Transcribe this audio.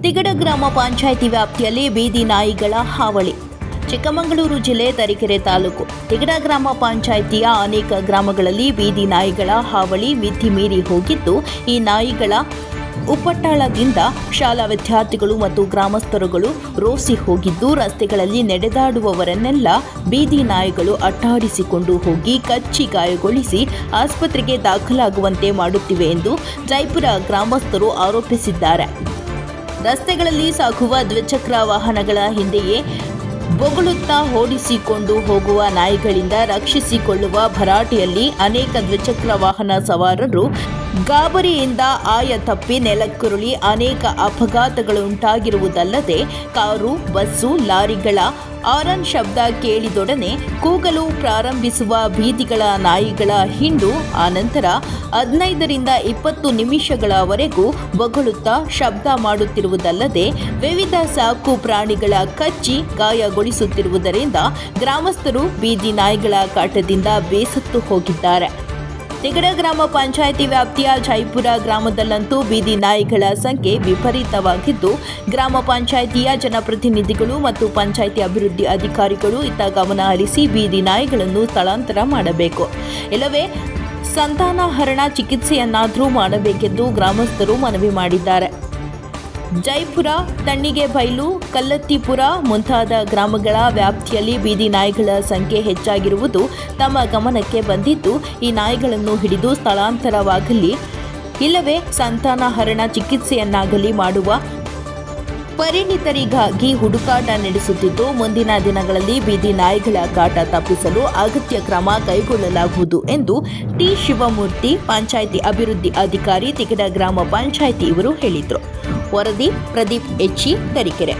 ತಿಗಡ ಗ್ರಾಮ ಪಂಚಾಯಿತಿ ವ್ಯಾಪ್ತಿಯಲ್ಲಿ ಬೀದಿ ನಾಯಿಗಳ ಹಾವಳಿ. ಚಿಕ್ಕಮಗಳೂರು ಜಿಲ್ಲೆ ತರೀಕೆರೆ ತಾಲೂಕು ತಿಗಡ ಗ್ರಾಮ ಪಂಚಾಯಿತಿಯ ಅನೇಕ ಗ್ರಾಮಗಳಲ್ಲಿ ಬೀದಿ ನಾಯಿಗಳ ಹಾವಳಿ ಮಿತಿ ಮೀರಿ ಹೋಗಿದ್ದು, ಈ ನಾಯಿಗಳ ಉಪಟಳದಿಂದ ಶಾಲಾ ವಿದ್ಯಾರ್ಥಿಗಳು ಮತ್ತು ಗ್ರಾಮಸ್ಥರುಗಳು ರೋಸಿ ಹೋಗಿದ್ದು, ರಸ್ತೆಗಳಲ್ಲಿ ನಡೆದಾಡುವವರನ್ನೆಲ್ಲ ಬೀದಿ ನಾಯಿಗಳು ಅಟ್ಟಾಡಿಸಿಕೊಂಡು ಹೋಗಿ ಕಚ್ಚಿ ಗಾಯಗೊಳಿಸಿ ಆಸ್ಪತ್ರೆಗೆ ದಾಖಲಾಗುವಂತೆ ಮಾಡುತ್ತಿವೆ ಎಂದು ಜೈಪುರ ಗ್ರಾಮಸ್ಥರು ಆರೋಪಿಸಿದ್ದಾರೆ. ರಸ್ತೆಗಳಲ್ಲಿ ಸಾಗುವ ದ್ವಿಚಕ್ರ ವಾಹನಗಳ ಹಿಂದೆಯೇ ಬೊಗಳುತ್ತಾ ಓಡಿಸಿಕೊಂಡು ಹೋಗುವ ನಾಯಿಗಳಿಂದ ರಕ್ಷಿಸಿಕೊಳ್ಳುವ ಭರಾಟೆಯಲ್ಲಿ ಅನೇಕ ದ್ವಿಚಕ್ರ ವಾಹನ ಸವಾರರು ಗಾಬರಿಯಿಂದ ಆಯ ತಪ್ಪಿ ನೆಲಕ್ಕುರುಳಿ ಅನೇಕ ಅಪಘಾತಗಳುಂಟಾಗಿರುವುದಲ್ಲದೆ, ಕಾರು, ಬಸ್ಸು, ಲಾರಿಗಳ ಆರನ್ ಶಬ್ದ ಕೇಳಿದೊಡನೆ ಕೂಗಲು ಪ್ರಾರಂಭಿಸುವ ಬೀದಿಗಳ ನಾಯಿಗಳ ಹಿಂಡು ಆನಂತರ 15ರಿಂದ 20 ನಿಮಿಷಗಳವರೆಗೂ ಬೊಗಳುತ್ತಾ ಶಬ್ದ ಮಾಡುತ್ತಿರುವುದಲ್ಲದೆ, ವಿವಿಧ ಸಾಕು ಪ್ರಾಣಿಗಳ ಕಚ್ಚಿ ಗಾಯಗೊಳಿಸುತ್ತಿರುವುದರಿಂದ ಗ್ರಾಮಸ್ಥರು ಬೀದಿ ನಾಯಿಗಳ ಕಾಟದಿಂದ ಬೇಸತ್ತು ಹೋಗಿದ್ದಾರೆ. ತಿಗಡ ಗ್ರಾಮ ಪಂಚಾಯಿತಿ ವ್ಯಾಪ್ತಿಯ ಜೈಪುರ ಗ್ರಾಮದಲ್ಲಂತೂ ಬೀದಿ ನಾಯಿಗಳ ಸಂಖ್ಯೆ ವಿಪರೀತವಾಗಿದ್ದು, ಗ್ರಾಮ ಪಂಚಾಯಿತಿಯ ಜನಪ್ರತಿನಿಧಿಗಳು ಮತ್ತು ಪಂಚಾಯಿತಿ ಅಭಿವೃದ್ಧಿ ಅಧಿಕಾರಿಗಳು ಇತ್ತ ಗಮನ ಹರಿಸಿ ಬೀದಿ ನಾಯಿಗಳನ್ನು ಸ್ಥಳಾಂತರ ಮಾಡಬೇಕು, ಇಲ್ಲವೇ ಸಂತಾನಹರಣ ಚಿಕಿತ್ಸೆಯನ್ನಾದರೂ ಮಾಡಬೇಕೆಂದು ಗ್ರಾಮಸ್ಥರು ಮನವಿ ಮಾಡಿದ್ದಾರೆ. ಜೈಪುರ, ತಣ್ಣಿಗೆಬೈಲು, ಕಲ್ಲತ್ತಿಪುರ ಮುಂತಾದ ಗ್ರಾಮಗಳ ವ್ಯಾಪ್ತಿಯಲ್ಲಿ ಬೀದಿ ನಾಯಿಗಳ ಸಂಖ್ಯೆ ಹೆಚ್ಚಾಗಿರುವುದು ತಮ್ಮ ಗಮನಕ್ಕೆ ಬಂದಿದ್ದು, ಈ ನಾಯಿಗಳನ್ನು ಹಿಡಿದು ಸ್ಥಳಾಂತರವಾಗಲಿ ಇಲ್ಲವೇ ಸಂತಾನಹರಣ ಚಿಕಿತ್ಸೆಯನ್ನಾಗಲಿ ಮಾಡುವ ಪರಿಣಿತರಿಗಾಗಿ ಹುಡುಕಾಟ ನಡೆಸುತ್ತಿದ್ದು, ಮುಂದಿನ ದಿನಗಳಲ್ಲಿ ಬೀದಿ ನಾಯಿಗಳ ಕಾಟ ತಪ್ಪಿಸಲು ಅಗತ್ಯ ಕ್ರಮ ಕೈಗೊಳ್ಳಲಾಗುವುದು ಎಂದು ಟಿ. ಶಿವಮೂರ್ತಿ, ಪಂಚಾಯಿತಿ ಅಭಿವೃದ್ಧಿ ಅಧಿಕಾರಿ, ತಿಗಡ ಗ್ರಾಮ ಪಂಚಾಯಿತಿ ಇವರು ಹೇಳಿದರು. ವರದಿ ಪ್ರದೀಪ್ ಎಚ್, ತರೀಕೆರೆ.